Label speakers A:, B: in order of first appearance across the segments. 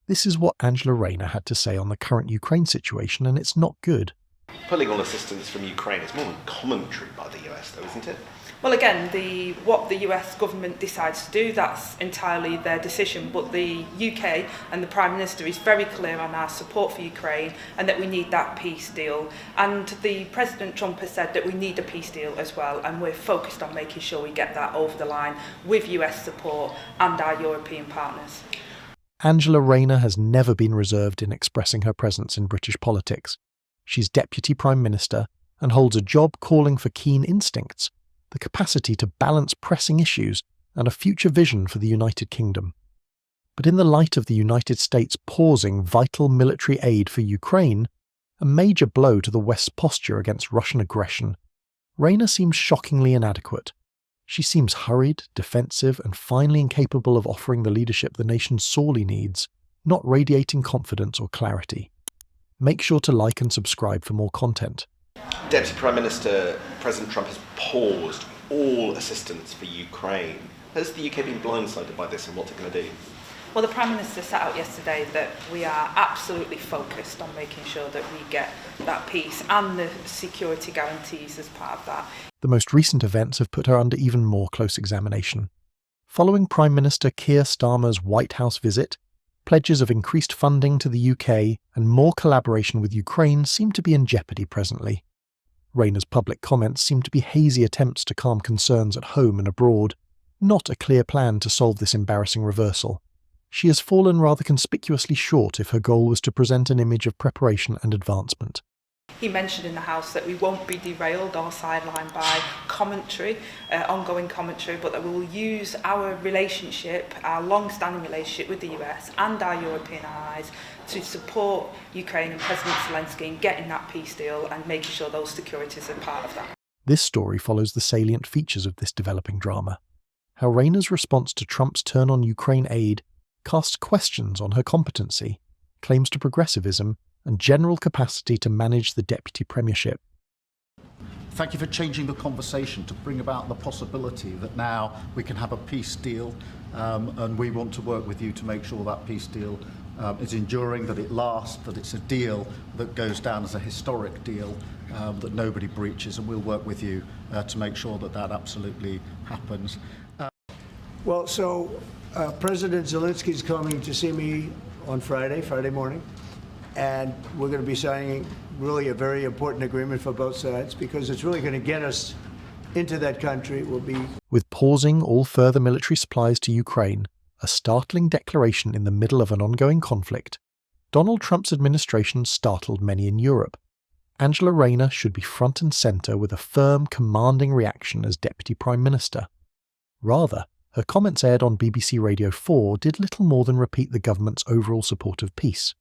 A: This is what Angela Rayner had to say on the current Ukraine situation, and it's not good.
B: Pulling on assistance from Ukraine is more than commentary by the US, though, isn't it?
C: Well, again, what the US government decides to do, that's entirely their decision. But the UK and the Prime Minister is very clear on our support for Ukraine and that we need that peace deal. And the President Trump has said that we need a peace deal as well. And we're focused on making sure we get that over the line with US support and our European partners.
A: Angela Rayner has never been reserved in expressing her presence in British politics. She's Deputy Prime Minister and holds a job calling for keen instincts, the capacity to balance pressing issues and a future vision for the United Kingdom. But in the light of the United States pausing vital military aid for Ukraine, a major blow to the West's posture against Russian aggression, Rayner seems shockingly inadequate. She seems hurried, defensive, and finally incapable of offering the leadership the nation sorely needs, not radiating confidence or clarity. Make sure to like and subscribe for more content.
B: Deputy Prime Minister President Trump has paused all assistance for Ukraine. Has the UK been blindsided by this, and what's it going to do?
C: Well, the Prime Minister set out yesterday that we are absolutely focused on making sure that we get that peace and the security guarantees as part of that.
A: The most recent events have put her under even more close examination. Following Prime Minister Keir Starmer's White House visit, pledges of increased funding to the UK and more collaboration with Ukraine seem to be in jeopardy presently. Rayner's public comments seem to be hazy attempts to calm concerns at home and abroad, not a clear plan to solve this embarrassing reversal. She has fallen rather conspicuously short if her goal was to present an image of preparation and advancement.
C: He mentioned in the House that we won't be derailed or sidelined by commentary, ongoing commentary, but that we will use our relationship, our long-standing relationship with the US and our European allies to support Ukraine and President Zelensky in getting that peace deal and making sure those securities are part of that.
A: This story follows the salient features of this developing drama. How Rayner's response to Trump's turn on Ukraine aid casts questions on her competency, claims to progressivism, and general capacity to manage the deputy premiership.
D: Thank you for changing the conversation to bring about the possibility that now we can have a peace deal, and we want to work with you to make sure that peace deal is enduring, that it lasts, that it's a deal that goes down as a historic deal, that nobody breaches, and we'll work with you to make sure that that absolutely happens.
E: President Zelensky is coming to see me on Friday morning. And we're going to be signing really a very important agreement for both sides because it's really going to get us into that country.
A: With pausing all further military supplies to Ukraine, a startling declaration in the middle of an ongoing conflict, Donald Trump's administration startled many in Europe. Angela Rayner should be front and centre with a firm, commanding reaction as Deputy Prime Minister. Rather, her comments aired on BBC Radio 4 did little more than repeat the government's overall support of peace.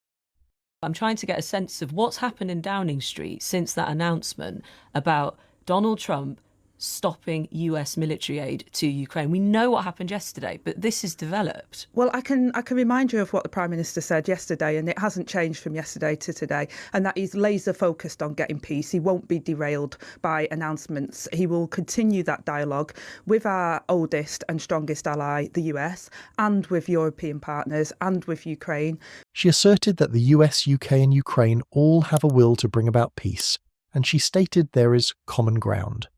F: I'm trying to get a sense of what's happened in Downing Street since that announcement about Donald Trump stopping US military aid to Ukraine. We know what happened yesterday, but this is developed.
C: Well, I can remind you of what the Prime Minister said yesterday, and it hasn't changed from yesterday to today, and that he's laser focused on getting peace. He won't be derailed by announcements. He will continue that dialogue with our oldest and strongest ally, the US, and with European partners and with Ukraine.
A: She asserted that the US, UK and Ukraine all have a will to bring about peace, and she stated there is common ground.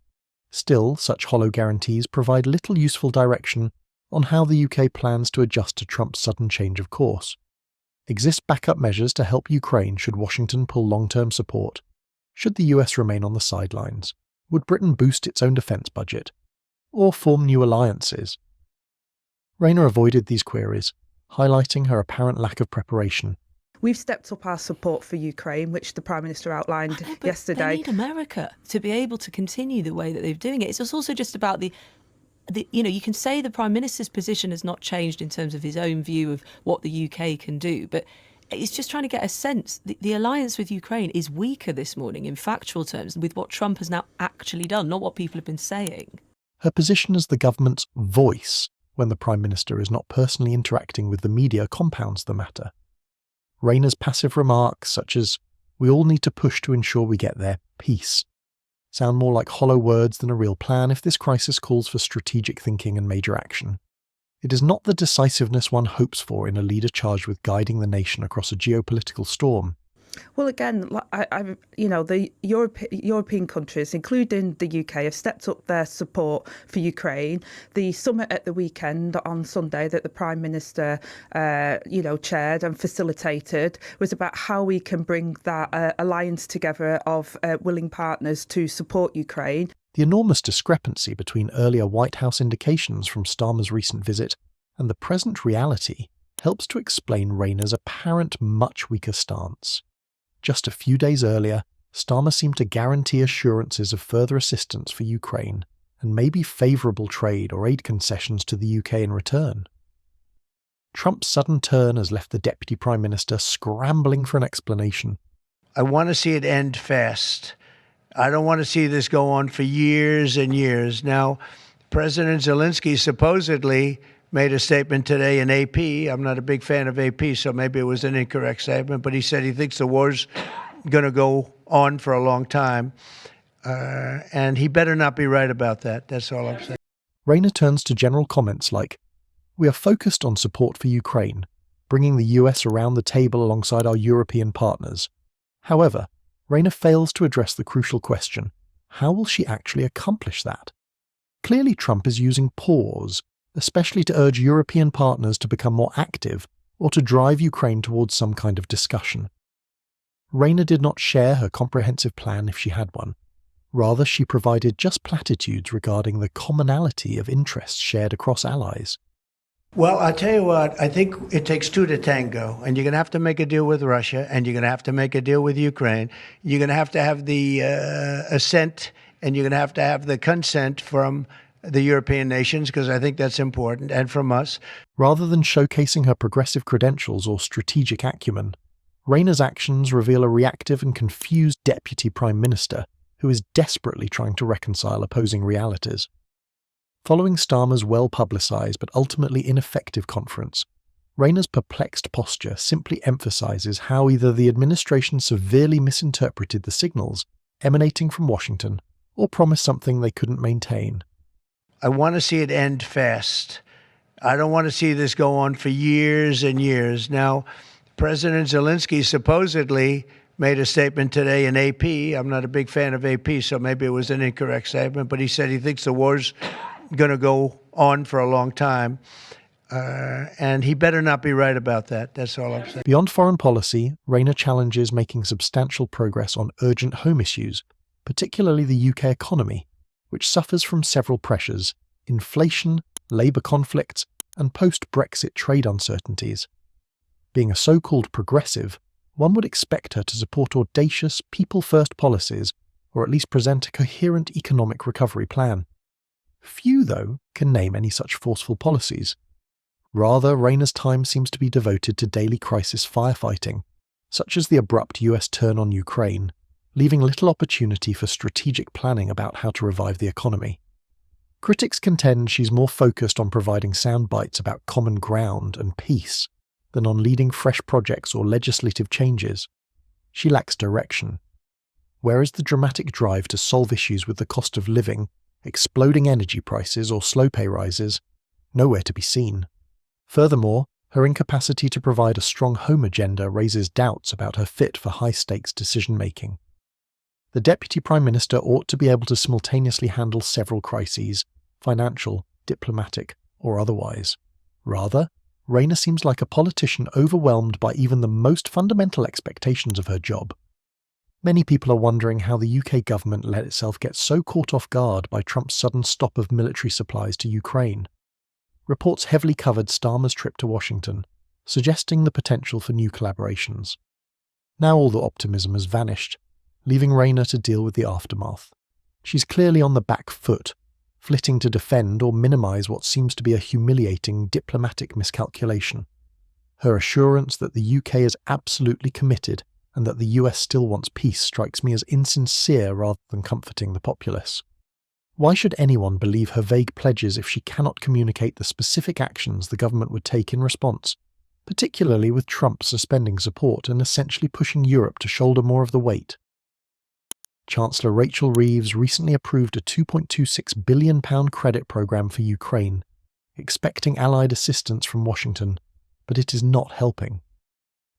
A: Still, such hollow guarantees provide little useful direction on how the UK plans to adjust to Trump's sudden change of course. Exist backup measures to help Ukraine should Washington pull long-term support? Should the US remain on the sidelines? Would Britain boost its own defence budget? Or form new alliances? Rayner avoided these queries, highlighting her apparent lack of preparation.
C: We've stepped up our support for Ukraine, which the Prime Minister outlined yesterday.
F: They need America to be able to continue the way that they're doing it. It's also just about you can say the Prime Minister's position has not changed in terms of his own view of what the UK can do, but it's just trying to get a sense. The alliance with Ukraine is weaker this morning in factual terms with what Trump has now actually done, not what people have been saying.
A: Her position as the government's voice when the Prime Minister is not personally interacting with the media compounds the matter. Rayner's passive remarks, such as, "We all need to push to ensure we get there, peace," sound more like hollow words than a real plan if this crisis calls for strategic thinking and major action. It is not the decisiveness one hopes for in a leader charged with guiding the nation across a geopolitical storm.
C: Well, again, the European countries, including the UK, have stepped up their support for Ukraine. The summit at the weekend on Sunday that the Prime Minister, chaired and facilitated was about how we can bring that alliance together of willing partners to support Ukraine.
A: The enormous discrepancy between earlier White House indications from Starmer's recent visit and the present reality helps to explain Rayner's apparent much weaker stance. Just a few days earlier, Starmer seemed to guarantee assurances of further assistance for Ukraine and maybe favourable trade or aid concessions to the UK in return. Trump's sudden turn has left the Deputy Prime Minister scrambling for an explanation.
E: I want to see it end fast. I don't want to see this go on for years and years. Now, President Zelensky supposedly made a statement today in AP. I'm not a big fan of AP, so maybe it was an incorrect statement, but he said he thinks the war's going to go on for a long time. And he better not be right about that. That's all I'm saying.
A: Rayner turns to general comments like, "We are focused on support for Ukraine, bringing the US around the table alongside our European partners." However, Rayner fails to address the crucial question, how will she actually accomplish that? Clearly Trump is using pause, especially to urge European partners to become more active or to drive Ukraine towards some kind of discussion. Rayner did not share her comprehensive plan if she had one. Rather, she provided just platitudes regarding the commonality of interests shared across allies.
E: Well, I'll tell you what, I think it takes two to tango, and you're going to have to make a deal with Russia, and you're going to have to make a deal with Ukraine. You're going to have the assent, and you're going to have the consent from the European nations, because I think that's important, and from us.
A: Rather than showcasing her progressive credentials or strategic acumen, Rayner's actions reveal a reactive and confused Deputy Prime Minister who is desperately trying to reconcile opposing realities. Following Starmer's well-publicised but ultimately ineffective conference, Rayner's perplexed posture simply emphasises how either the administration severely misinterpreted the signals emanating from Washington or promised something they couldn't maintain.
E: I want to see it end fast. I don't want to see this go on for years and years. Now, President Zelensky supposedly made a statement today in AP. I'm not a big fan of AP, so maybe it was an incorrect statement, but he said he thinks the war's going to go on for a long time. And he better not be right about that. That's all I'm saying.
A: Beyond foreign policy, Rayner challenges making substantial progress on urgent home issues, particularly the UK economy, which suffers from several pressures: inflation, labour conflicts, and post-Brexit trade uncertainties. Being a so-called progressive, one would expect her to support audacious, people-first policies, or at least present a coherent economic recovery plan. Few, though, can name any such forceful policies. Rather, Rayner's time seems to be devoted to daily crisis firefighting, such as the abrupt US turn on Ukraine, leaving little opportunity for strategic planning about how to revive the economy. Critics contend she's more focused on providing sound bites about common ground and peace than on leading fresh projects or legislative changes. She lacks direction. Where is the dramatic drive to solve issues with the cost of living, exploding energy prices, or slow pay rises? Nowhere to be seen. Furthermore, her incapacity to provide a strong home agenda raises doubts about her fit for high-stakes decision-making. The Deputy Prime Minister ought to be able to simultaneously handle several crises, financial, diplomatic, or otherwise. Rather, Rayner seems like a politician overwhelmed by even the most fundamental expectations of her job. Many people are wondering how the UK government let itself get so caught off guard by Trump's sudden stop of military supplies to Ukraine. Reports heavily covered Starmer's trip to Washington, suggesting the potential for new collaborations. Now all the optimism has vanished, leaving Rayner to deal with the aftermath. She's clearly on the back foot, flitting to defend or minimise what seems to be a humiliating diplomatic miscalculation. Her assurance that the UK is absolutely committed and that the US still wants peace strikes me as insincere rather than comforting the populace. Why should anyone believe her vague pledges if she cannot communicate the specific actions the government would take in response, particularly with Trump suspending support and essentially pushing Europe to shoulder more of the weight? Chancellor Rachel Reeves recently approved a £2.26 billion credit programme for Ukraine, expecting Allied assistance from Washington, but it is not helping.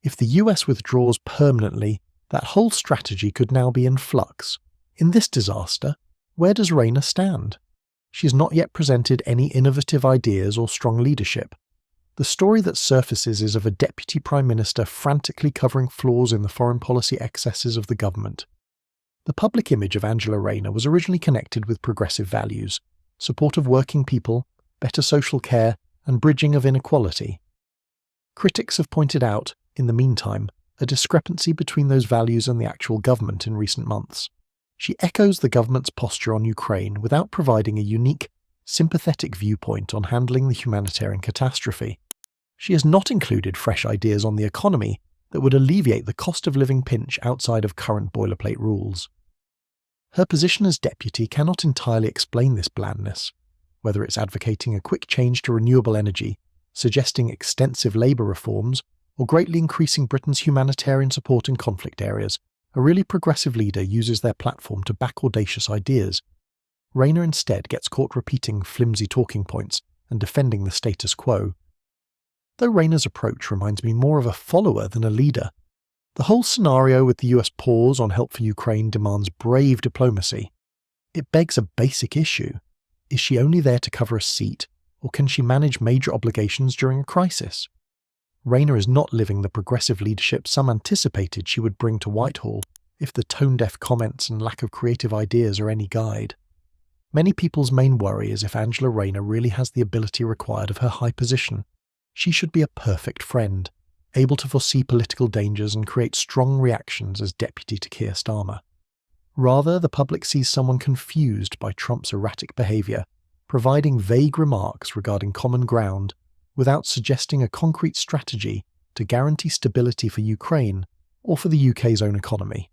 A: If the US withdraws permanently, that whole strategy could now be in flux. In this disaster, where does Rayner stand? She has not yet presented any innovative ideas or strong leadership. The story that surfaces is of a deputy prime minister frantically covering flaws in the foreign policy excesses of the government. The public image of Angela Rayner was originally connected with progressive values, support of working people, better social care, and bridging of inequality. Critics have pointed out, in the meantime, a discrepancy between those values and the actual government in recent months. She echoes the government's posture on Ukraine without providing a unique, sympathetic viewpoint on handling the humanitarian catastrophe. She has not included fresh ideas on the economy that would alleviate the cost of living pinch outside of current boilerplate rules. Her position as deputy cannot entirely explain this blandness, whether it's advocating a quick change to renewable energy, suggesting extensive labour reforms, or greatly increasing Britain's humanitarian support in conflict areas. A really progressive leader uses their platform to back audacious ideas. Rayner instead gets caught repeating flimsy talking points and defending the status quo. Though Rayner's approach reminds me more of a follower than a leader, the whole scenario with the US pause on help for Ukraine demands brave diplomacy. It begs a basic issue. Is she only there to cover a seat, or can she manage major obligations during a crisis? Rayner is not living the progressive leadership some anticipated she would bring to Whitehall, if the tone-deaf comments and lack of creative ideas are any guide. Many people's main worry is if Angela Rayner really has the ability required of her high position. She should be a perfect friend, able to foresee political dangers and create strong reactions as deputy to Keir Starmer. Rather, the public sees someone confused by Trump's erratic behaviour, providing vague remarks regarding common ground, without suggesting a concrete strategy to guarantee stability for Ukraine or for the UK's own economy.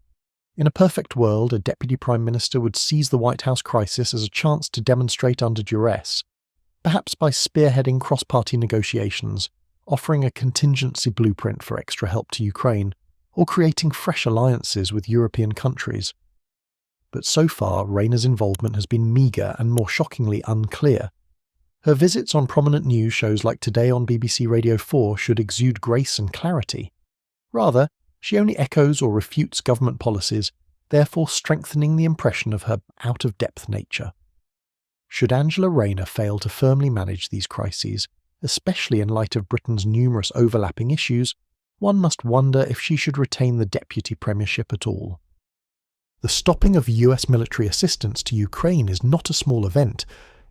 A: In a perfect world, a deputy prime minister would seize the White House crisis as a chance to demonstrate under duress, perhaps by spearheading cross-party negotiations, offering a contingency blueprint for extra help to Ukraine, or creating fresh alliances with European countries. But so far, Rayner's involvement has been meagre and, more shockingly, unclear. Her visits on prominent news shows like Today on BBC Radio 4 should exude grace and clarity. Rather, she only echoes or refutes government policies, therefore strengthening the impression of her out-of-depth nature. Should Angela Rayner fail to firmly manage these crises, especially in light of Britain's numerous overlapping issues, one must wonder if she should retain the deputy premiership at all. The stopping of US military assistance to Ukraine is not a small event.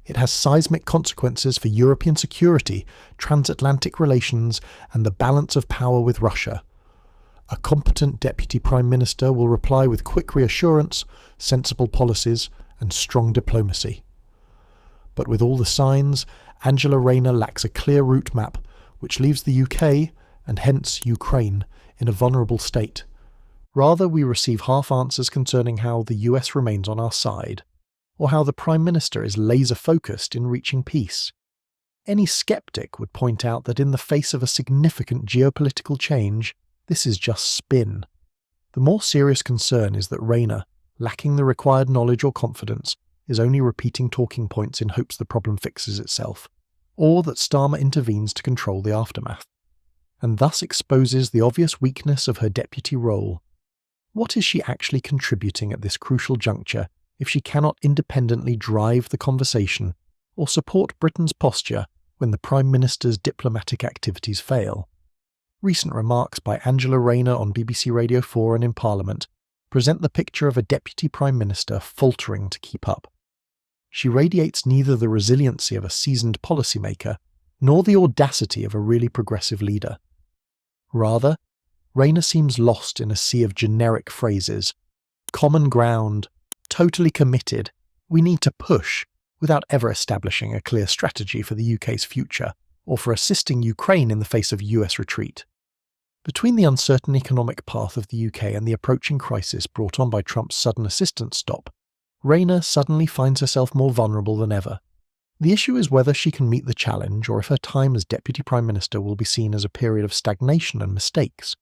A: It has seismic consequences for European security, transatlantic relations, and the balance of power with Russia. A competent deputy prime minister will reply with quick reassurance, sensible policies, and strong diplomacy. But with all the signs, Angela Rayner lacks a clear route map, which leaves the UK, and hence Ukraine, in a vulnerable state. Rather, we receive half answers concerning how the US remains on our side, or how the Prime Minister is laser-focused in reaching peace. Any sceptic would point out that in the face of a significant geopolitical change, this is just spin. The more serious concern is that Rayner, lacking the required knowledge or confidence, is only repeating talking points in hopes the problem fixes itself, or that Starmer intervenes to control the aftermath, and thus exposes the obvious weakness of her deputy role. What is she actually contributing at this crucial juncture if she cannot independently drive the conversation or support Britain's posture when the Prime Minister's diplomatic activities fail? Recent remarks by Angela Rayner on BBC Radio 4 and in Parliament present the picture of a deputy Prime Minister faltering to keep up. She radiates neither the resiliency of a seasoned policymaker nor the audacity of a really progressive leader. Rather, Rayner seems lost in a sea of generic phrases. Common ground, totally committed, we need to push, without ever establishing a clear strategy for the UK's future, or for assisting Ukraine in the face of US retreat. Between the uncertain economic path of the UK and the approaching crisis brought on by Trump's sudden assistance stop, Rayner suddenly finds herself more vulnerable than ever. The issue is whether she can meet the challenge, or if her time as Deputy Prime Minister will be seen as a period of stagnation and mistakes.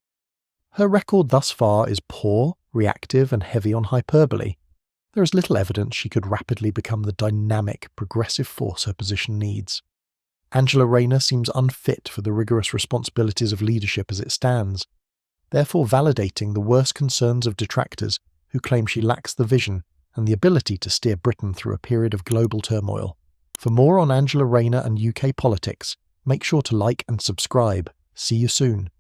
A: Her record thus far is poor, reactive, and heavy on hyperbole. There is little evidence she could rapidly become the dynamic, progressive force her position needs. Angela Rayner seems unfit for the rigorous responsibilities of leadership as it stands, therefore validating the worst concerns of detractors who claim she lacks the vision and the ability to steer Britain through a period of global turmoil. For more on Angela Rayner and UK politics, make sure to like and subscribe. See you soon.